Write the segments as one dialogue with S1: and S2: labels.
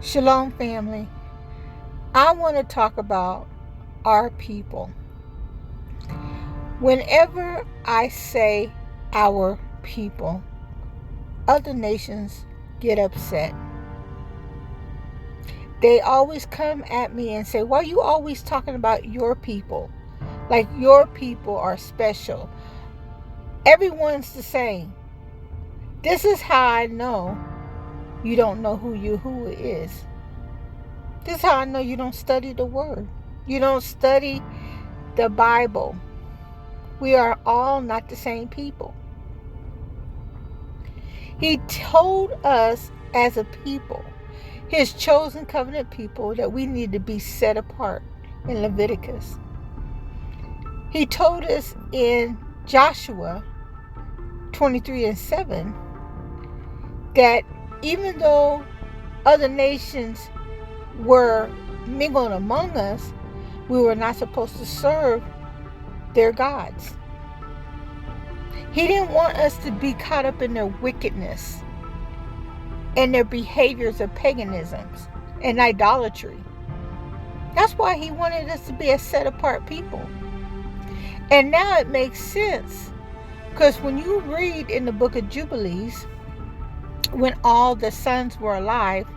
S1: Shalom, family. I want to talk about our people. Whenever I say our people, other nations get upset. They always come at me and say, why are you always talking about your people? Like your people are special. Everyone's the same. This is how I know you don't know who Yahudah is. This is how I know you don't study the Word. You don't study the Bible. We are all not the same people. He told us as a people, his chosen covenant people, that we need to be set apart in Leviticus. He told us in Joshua 23:7 that even though other nations were mingled among us, we were not supposed to serve their gods. He didn't want us to be caught up in their wickedness and their behaviors of paganisms and idolatry. That's why he wanted us to be a set apart people. And now it makes sense, because when you read in the book of Jubilees, when all the sons were alive,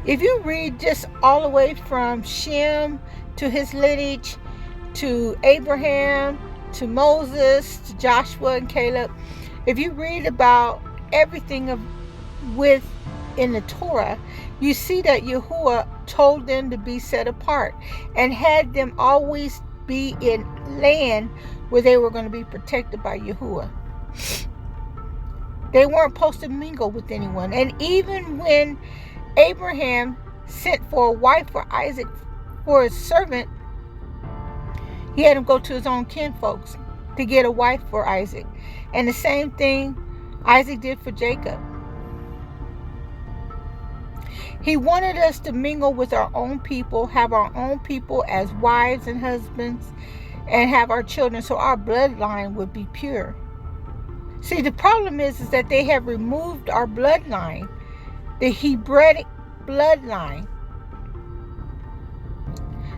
S1: if you read just all the way from Shem to his lineage, to Abraham, to Moses, to Joshua and Caleb, if you read about everything in the Torah, you see that Yahudah told them to be set apart and had them always be in land where they were going to be protected by Yahudah. They weren't supposed to mingle with anyone. And even when Abraham sent for a wife for Isaac, for his servant, he had him go to his own kinfolks to get a wife for Isaac. And the same thing Isaac did for Jacob. He wanted us to mingle with our own people, have our own people as wives and husbands, and have our children so our bloodline would be pure. See, the problem is that they have removed our bloodline, the Hebraic bloodline.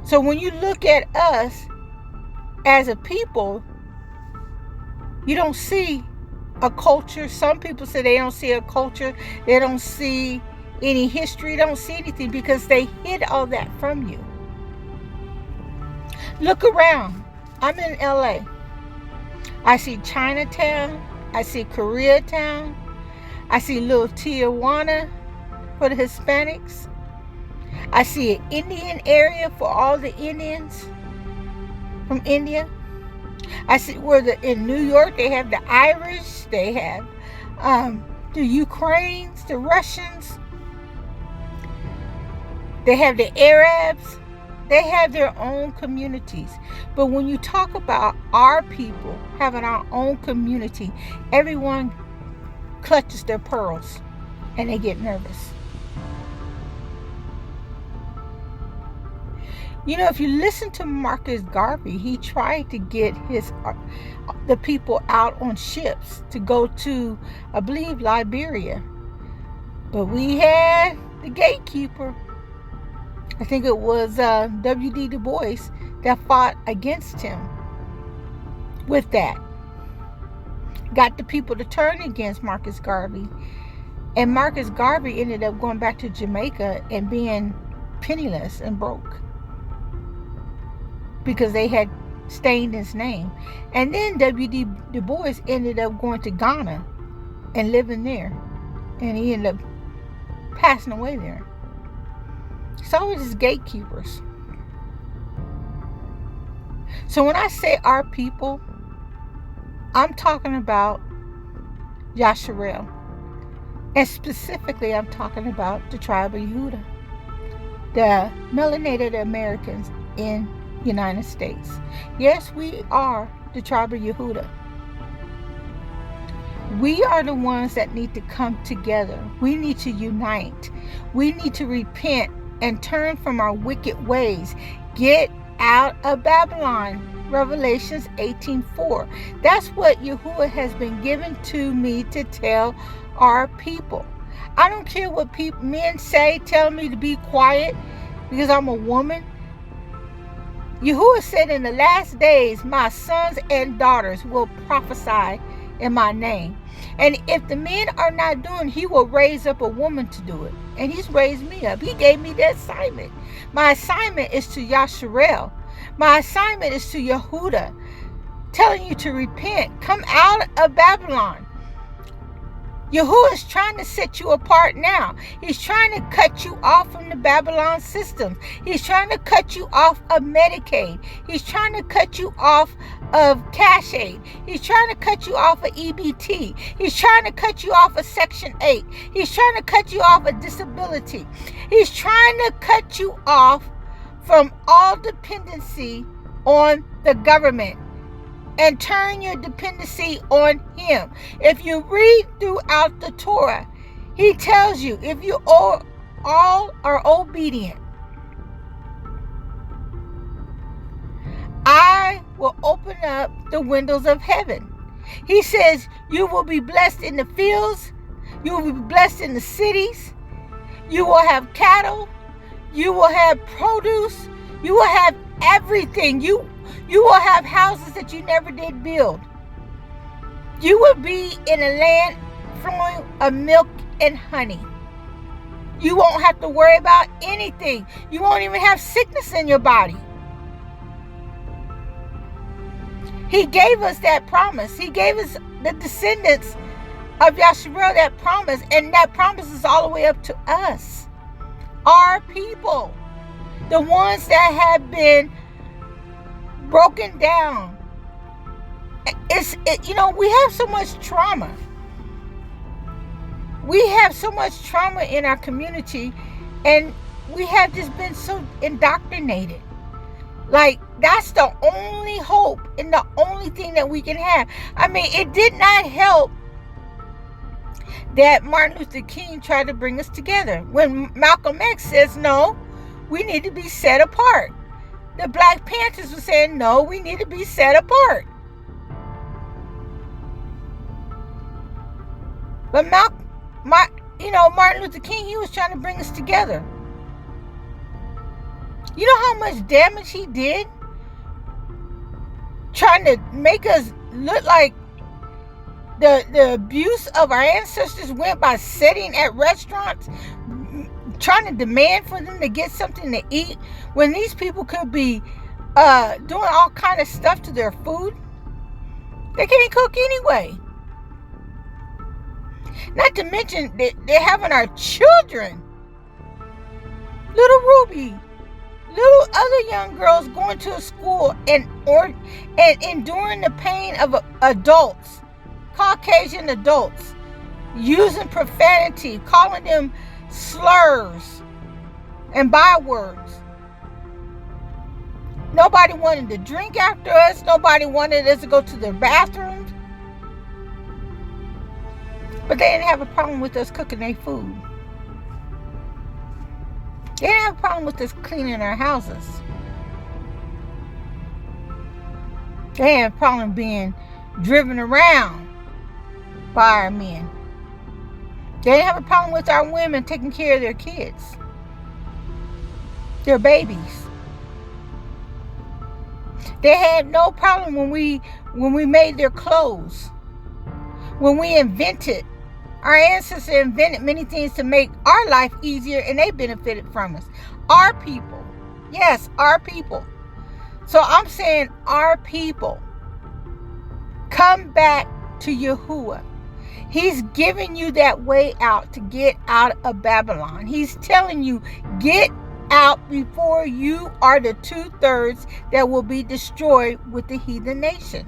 S1: So when you look at us as a people, you don't see a culture. Some people say they don't see a culture. They don't see any history. They don't see anything because they hid all that from you. Look around. I'm in LA. I see Chinatown. I see Koreatown. I see little Tijuana for the Hispanics. I see an Indian area for all the Indians from India. I see in New York they have the Irish, they have the Ukrainians, the Russians, they have the Arabs. They have their own communities. But when you talk about our people having our own community, everyone clutches their pearls and they get nervous. You know, if you listen to Marcus Garvey, he tried to get the people out on ships to go to, I believe, Liberia. But we had the gatekeeper. I think it was W.D. Du Bois that fought against him with that. Got the people to turn against Marcus Garvey. And Marcus Garvey ended up going back to Jamaica and being penniless and broke, because they had stained his name. And then W.D. Du Bois ended up going to Ghana and living there. And he ended up passing away there. It's always just gatekeepers. So when I say our people, I'm talking about Yasharel. And specifically, I'm talking about the tribe of Yahudah, the melanated Americans in the United States. Yes, we are the tribe of Yahudah. We are the ones that need to come together. We need to unite. We need to repent and turn from our wicked ways. Get out of Babylon. Revelations 18:4. That's what Yahudah has been given to me to tell our people. I don't care what men say, tell me to be quiet because I'm a woman. Yahudah said in the last days, my sons and daughters will prophesy in my name. And if the men are not doing, he will raise up a woman to do it. And he's raised me up. He gave me the assignment. My assignment is to Yasharel. My assignment is to Yahudah, telling you to repent. Come out of Babylon. Yahudah is trying to set you apart now. He's trying to cut you off from the Babylon system. He's trying to cut you off of Medicaid. He's trying to cut you off of Cash Aid. He's trying to cut you off of EBT. He's trying to cut you off of Section 8. He's trying to cut you off of disability. He's trying to cut you off from all dependency on the government and turn your dependency on him. If you read throughout the Torah, he tells you, if you all are obedient, I will open up the windows of heaven. He says, you will be blessed in the fields. You will be blessed in the cities. You will have cattle. You will have produce. You will have everything. You will have houses that you never did build. You will be in a land flowing of milk and honey. You won't have to worry about anything. You won't even have sickness in your body. He gave us that promise. He gave us, the descendants of Yasharel, that promise. And that promise is all the way up to us. Our people. The ones that have been broken down. We have so much trauma. We have so much trauma in our community, and we have just been so indoctrinated. Like, that's the only hope and the only thing that we can have. I mean, it did not help that Martin Luther King tried to bring us together. When Malcolm X says, no, we need to be set apart. The Black Panthers were saying, no, we need to be set apart. But Martin Luther King, he was trying to bring us together. You know how much damage he did? Trying to make us look like the abuse of our ancestors went by sitting at restaurants, trying to demand for them to get something to eat, when these people could be doing all kind of stuff to their food. They can't cook anyway. Not to mention they're having our children, little Ruby, little other young girls, going to a school and enduring the pain of adults, Caucasian adults, using profanity, calling them slurs and bywords. Nobody wanted to drink after us. Nobody wanted us to go to their bathrooms. But they didn't have a problem with us cooking their food. They didn't have a problem with us cleaning our houses. They had a problem being driven around by our men. They didn't have a problem with our women taking care of their kids, their babies. They had no problem when we made their clothes. When we invented, our ancestors invented many things to make our life easier, and they benefited from us. Our people. Yes, our people. So I'm saying our people. Come back to Yahudah. He's giving you that way out to get out of Babylon. He's telling you, get out before you are the 2/3 that will be destroyed with the heathen nation.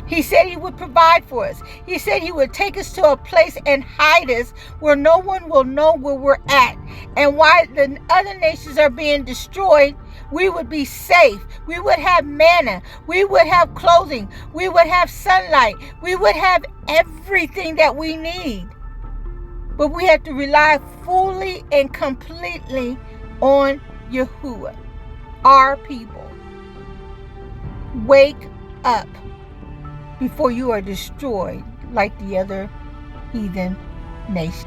S1: He said he would provide for us. He said he would take us to a place and hide us where no one will know where we're at. And while the other nations are being destroyed, we would be safe. We would have manna. We would have clothing. We would have sunlight. We would have everything that we need. But we have to rely fully and completely on Yahudah, our people. Wake up before you are destroyed like the other heathen nations.